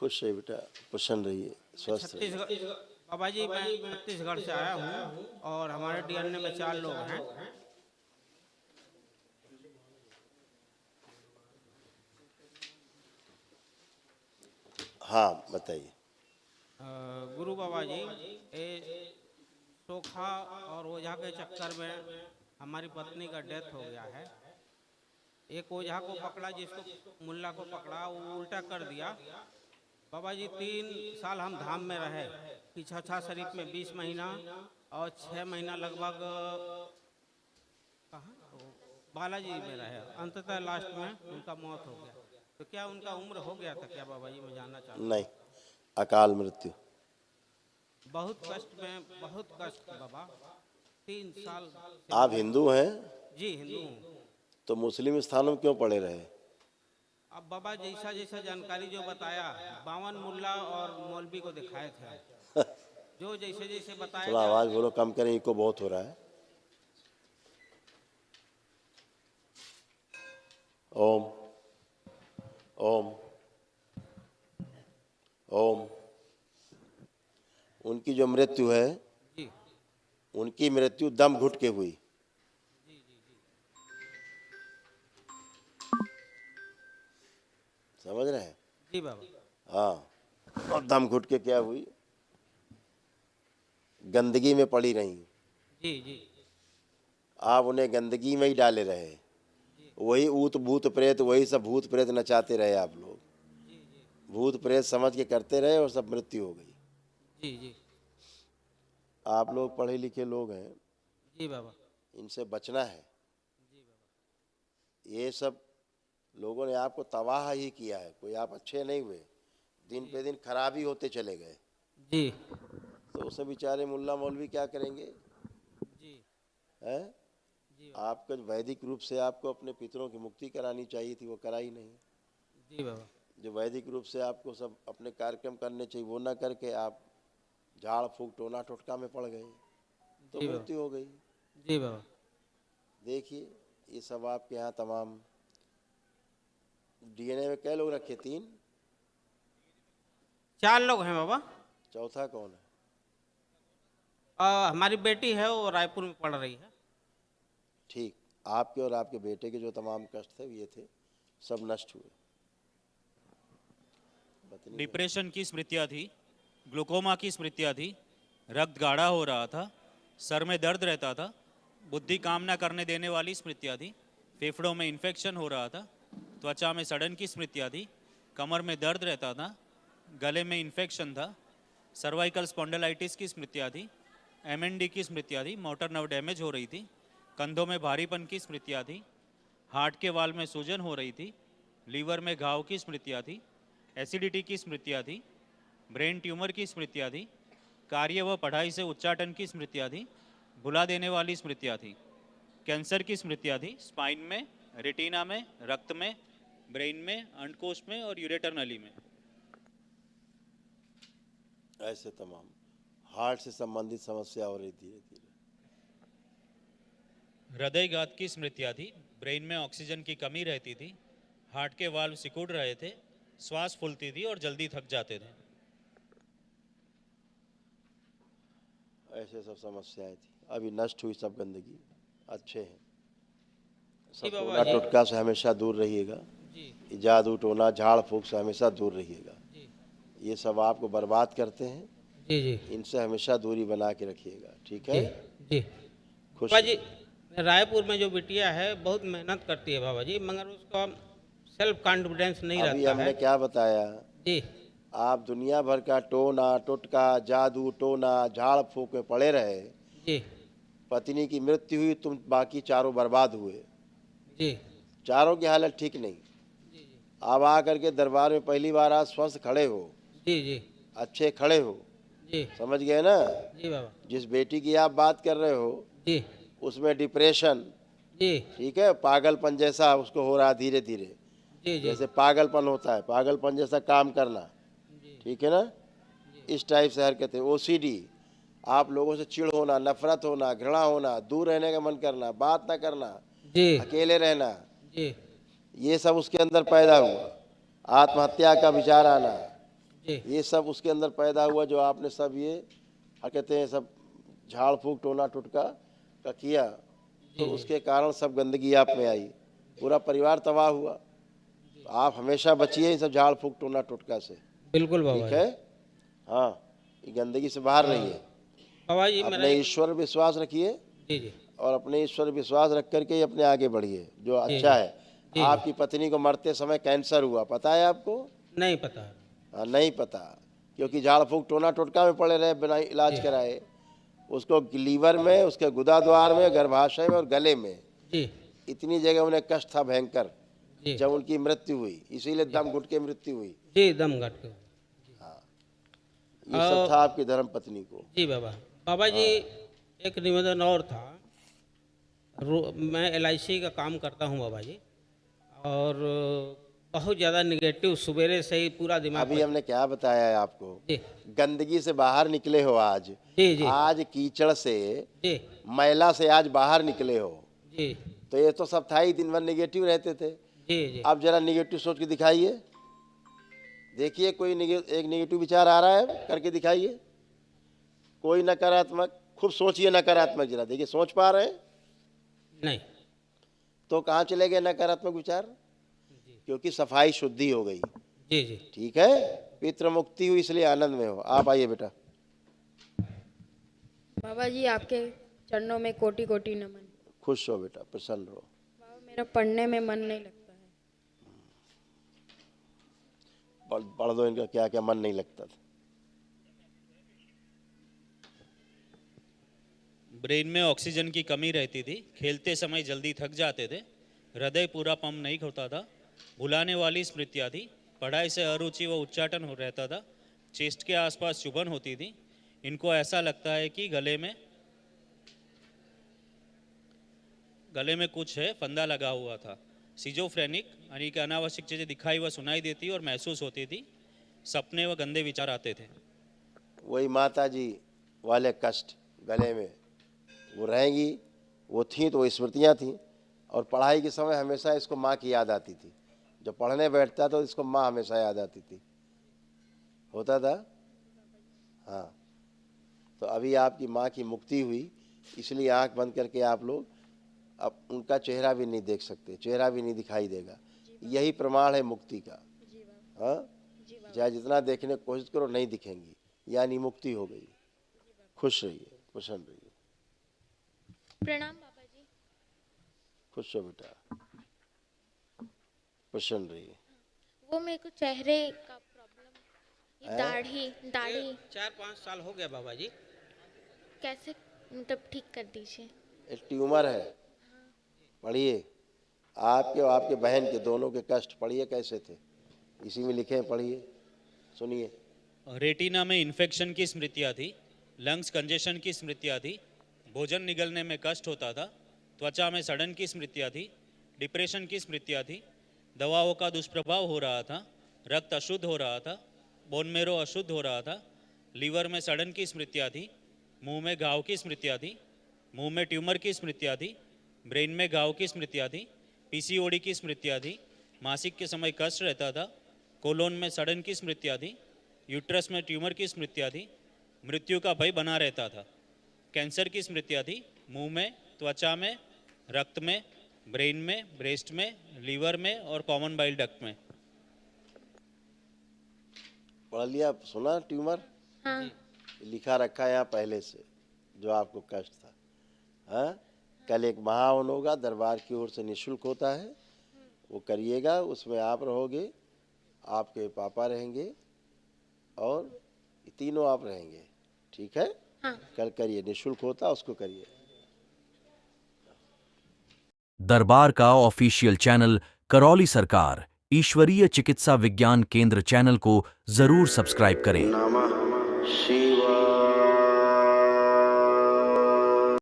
खुश रहिए बेटा, प्रसन्न रहिए, स्वस्थ रहिए। छत्तीसगढ़ बाबा जी, मैं छत्तीसगढ़ से आया हूँ और हमारे डीएनए में 4 लोग हैं। हाँ बताइए। गुरु बाबा जी, ये सोखा और ओझा के चक्कर में हमारी पत्नी का डेथ हो गया है। एक ओझा को पकड़ा, जिसको मुल्ला को पकड़ा वो उल्टा कर दिया। बाबा जी 3 साल हम धाम में रहे कि छछा शरीफ में 20 महीना और 6 महीना लगभग कहाँ तो बालाजी में रहे। अंततः लास्ट में उनका मौत हो गया। तो क्या उनका उम्र हो गया था क्या बाबा जी, मैं जानना चाहता नहीं, हूँ। अकाल मृत्यु। बहुत कष्ट में, बहुत कष्ट बाबा, 3 साल आप से। हिंदू हैं जी हिंदू हूँ। तो मुस्लिम स्थानों में क्यों पड़े रहे? अब बाबा जैसा जैसा जानकारी जो बताया, 52 मुल्ला और मौलवी को दिखाए थे, जो जैसे जैसे बताया थोड़ा गया। आवाज बोलो, कम करें, इको बहुत हो रहा है। ओम ओम ओम। उनकी जो मृत्यु है, जी उनकी मृत्यु दम घुट के हुई। जी जी जी समझ रहे हैं? जी बाबा। हाँ, और दम घुट के क्या हुई? गंदगी में पड़ी रही। जी जी आप उन्हें गंदगी में ही डाले रहे। वही ऊत भूत प्रेत, वही सब भूत प्रेत नचाते रहे आप लोग। जी जी भूत प्रेत समझ के करते रहे और सब मृत्यु हो गई। जी जी आप लोग पढ़े लिखे लोग हैं, जी बाबा। इनसे बचना है। जी बाबा। ये सब लोगों ने आपको तबाह ही किया है, कोई आप अच्छे नहीं हुए, दिन पे दिन खराब ही होते चले गए। जी तो उसे बेचारे मुल्ला मौलवी क्या करेंगे? जी हैं? जी बाबा। आपको वैदिक रूप से आपको अपने पितरों की मुक्ति करानी चाहिए थी, वो कराई नहीं। जी बाबा। जो वैदिक रूप से आपको सब अपने कार्यक्रम करने चाहिए वो ना करके आप झाड़ फूक टोना टोटका में पड़ गए, तो जी बाबा। मृत्यु हो गई। जी बाबा। देखिए, ये सब आपके यहाँ तमाम डीएनए में कै लोग रखे? 3? 4 लोग हैं बाबा। चौथा कौन है? हमारी बेटी है, वो रायपुर में पढ़ रही है। ठीक, आपके और आपके बेटे के जो तमाम कष्ट थे ये थे, सब नष्ट हुए। डिप्रेशन की स्मृतियाँ थी, ग्लूकोमा की स्मृतियाँ थी, रक्त गाढ़ा हो रहा था, सर में दर्द रहता था, बुद्धि काम न करने देने वाली स्मृतियाँ थी, फेफड़ों में इन्फेक्शन हो रहा था, त्वचा में सड़न की स्मृतियाँ थी, कमर में दर्द रहता था, गले में इन्फेक्शन था, सर्वाइकल स्पॉन्डिलाइटिस की स्मृतियाँ थी, एमएनडी की स्मृतियाँ थी, मोटर नर्व डैमेज हो रही थी, कंधों में भारीपन की स्मृतियाँ थी, हार्ट के वाल में सूजन हो रही थी, लीवर में घाव की स्मृतियाँ थी, एसिडिटी की स्मृतियाँ थी, ब्रेन ट्यूमर की स्मृतियाँ थी, कार्य व पढ़ाई से उच्चाटन की स्मृतियाँ थी, भुला देने वाली स्मृतियाँ थी, कैंसर की स्मृतियाँ थी, स्पाइन में, रेटिना में, रक्त में, ब्रेन में, अंडकोश में और यूरेटर नली में। ऐसे तमाम हार्ट से संबंधित समस्या हो रही धीरे धीरे। हृदयघात की स्मृतियाँ थी, ब्रेन में ऑक्सीजन की कमी रहती थी, हार्ट के वाल्व सिकुड़ रहे थे, श्वास फूलती थी और जल्दी थक जाते थे। ऐसे सब समस्याएं थी, अभी नष्ट हुई सब गंदगी, अच्छे हैं जी सब। बाबा टोना जी। टोटका से हमेशा दूर रहिएगा, जी जादू टोना झाड़ फूक से हमेशा दूर रहिएगा। जी ये सब आपको बर्बाद करते हैं, जी जी इनसे हमेशा दूरी बना के रखिएगा, ठीक जी है? जी खुश बाबा जी, रहिए। रायपुर में जो बिटिया है बहुत मेहनत करती है बाबा जी, मगर उसका सेल्फ कॉन्फिडेंस नहीं अभी रहता है। हमने क्या बताया? जी आप दुनिया भर का टोना टोटका जादू टोना झाड़ फूक में पड़े रहे, जी पत्नी की मृत्यु हुई, तुम बाकी चारों बर्बाद हुए। जी चारों की हालत ठीक नहीं। जी आप आकर के दरबार में पहली बार आज स्वस्थ खड़े हो, जी जी अच्छे खड़े हो, जी समझ गए ना? जी बाबा। जिस बेटी की आप बात कर रहे हो जी उसमें डिप्रेशन, जी ठीक है, पागलपन जैसा उसको हो रहा है धीरे धीरे, जी जी जैसे पागलपन होता है, पागलपन जैसा काम करना, जी ठीक है ना? इस टाइप से हरकतें, ओसीडी, आप लोगों से चिढ़ होना, नफरत होना, घृणा होना, दूर रहने का मन करना, बात ना करना, जी अकेले रहना, जी ये सब उसके अंदर पैदा हुआ। आत्महत्या का विचार आना, जी ये सब उसके अंदर पैदा हुआ, जो आपने सब ये क्या कहते हैं सब झाड़ फूक टोना टुटका का किया, तो उसके कारण सब गंदगी आप में आई, पूरा परिवार तबाह हुआ। तो आप हमेशा बचिए इन सब झाड़ फूक टोना टुटका से, बिल्कुल बाबा ठीक जी। है? हाँ, ये गंदगी से बाहर रहिए, बाबा जी मेरा अपने ईश्वर पर विश्वास रखिए जी जी और अपने ईश्वर पर विश्वास रख करके ही अपने आगे बढ़िए, जो अच्छा है। जी। आपकी पत्नी को मरते समय कैंसर हुआ, पता है आपको? नहीं पता। हाँ, नहीं पता, क्योंकि झाड़ फूक टोना टोटका में पड़े रहे बिना इलाज कराए। उसको लीवर में, उसके गुदाद्वार में, गर्भाशय में और गले में, जी इतनी जगह उन्हें कष्ट था भयंकर, जी जब उनकी मृत्यु हुई, इसीलिए दम घुट के मृत्यु हुई। जी दम घट के। ये सब था आपकी धर्म पत्नी को। जी बाबा। बाबा जी एक निवेदन और था। मैं LIC का काम करता हूँ बाबा जी, और बहुत ज़्यादा निगेटिव सवेरे से ही पूरा दिमाग अभी हमने क्या बताया है आपको? जी गंदगी से बाहर निकले हो आज, जी जी आज कीचड़ से, जी मैला से आज बाहर निकले हो। जी तो ये तो सब था ही, दिन भर निगेटिव रहते थे। जी जी अब जरा निगेटिव सोच के दिखाइए, देखिए कोई एक निगेटिव विचार आ रहा है, करके दिखाइए। कोई नकारात्मक, खूब सोचिए नकारात्मक, जरा देखिए सोच पा रहे हैं? नहीं। तो कहाँ चले गए नकारात्मक विचार? क्योंकि सफाई शुद्धि हो गई, जी जी ठीक है, पितृ मुक्ति हुई, इसलिए आनंद में हो। आप आइए बेटा। बाबा जी आपके चरणों में कोटि कोटि नमन। खुश हो बेटा, प्रसन्न रहो। बाबा मेरा पढ़ने में मन नहीं लगता है। पढ़ दो, इनका क्या क्या मन नहीं लगता था। ब्रेन में ऑक्सीजन की कमी रहती थी, खेलते समय जल्दी थक जाते थे, हृदय पूरा पंप नहीं होता था, भुलाने वाली स्मृतियाँ थी, पढ़ाई से अरुचि व उच्चाटन हो रहता था, चेस्ट के आसपास चुभन होती थी, इनको ऐसा लगता है कि गले में कुछ है, फंदा लगा हुआ था, सिजोफ्रेनिक यानी कि अनावश्यक चीज़ें दिखाई व सुनाई देती और महसूस होती थी, सपने व गंदे विचार आते थे। वही माता जी वाले कष्ट गले में वो रहेंगी, वो थी तो वो स्मृतियाँ थीं। और पढ़ाई के समय हमेशा इसको माँ की याद आती थी, जब पढ़ने बैठता तो इसको माँ हमेशा याद आती थी, होता था। हाँ, तो अभी आपकी माँ की मुक्ति हुई, इसलिए आंख बंद करके आप लोग अब उनका चेहरा भी नहीं देख सकते, चेहरा भी नहीं दिखाई देगा। यही प्रमाण है मुक्ति का। हाँ, चाहे जितना देखने की कोशिश करो नहीं दिखेंगी, यानी मुक्ति हो गई। खुश रहिए, प्रसन्न रहिए। प्रणाम बाबा जी। खुश हो बेटा, प्रसन्न रहिए। वो मेरे को चेहरे का प्रॉब्लम, ये दाढ़ी 4-5 साल हो गया बाबा जी। कैसे मतलब ठीक कर दीजिए। एक ट्यूमर है, पढ़िए। आपके और आपके बहन के दोनों के कष्ट पढ़िए कैसे थे, इसी में लिखे हैं, पढ़िए, सुनिए। रेटिना में इन्फेक्शन की स्मृतियाँ थी, लंग्स कंजेशन की स्मृतियाँ थी, भोजन निगलने में कष्ट होता था, त्वचा में सड़न की स्मृतियाँ थी, डिप्रेशन की स्मृतियाँ थी, दवाओं का दुष्प्रभाव हो रहा था, रक्त अशुद्ध हो रहा था, बोन मेरो अशुद्ध हो रहा था, लीवर में सड़न की स्मृतियाँ थी, मुंह में घाव की स्मृतियाँ थी, मुंह में ट्यूमर की स्मृतियाँ थी, ब्रेन में घाव की स्मृतियाँ थी, PCOD की स्मृतियाँ थी, मासिक के समय कष्ट रहता था, कोलोन में सड़न की स्मृतियाँ थी, यूट्रस में ट्यूमर की स्मृतियाँ थी, मृत्यु का भय बना रहता था, कैंसर की स्मृतियाँ थी, मुंह में, त्वचा में, रक्त में, ब्रेन में, ब्रेस्ट में, लीवर में और कॉमन बाइल डक्ट में। पढ़ लिया, सुना ट्यूमर? हाँ लिखा रखा है यहाँ पहले से, जो आपको कष्ट था। हाँ, कल एक महावन होगा, दरबार की ओर से निःशुल्क होता है, वो करिएगा। उसमें आप रहोगे, आपके पापा रहेंगे और तीनों आप रहेंगे, ठीक है? हाँ। कल करिए, निःशुल्क होता, उसको करिए। दरबार का ऑफिशियल चैनल करौली सरकार ईश्वरीय चिकित्सा विज्ञान केंद्र चैनल को जरूर सब्सक्राइब करें। नमः शिवाय।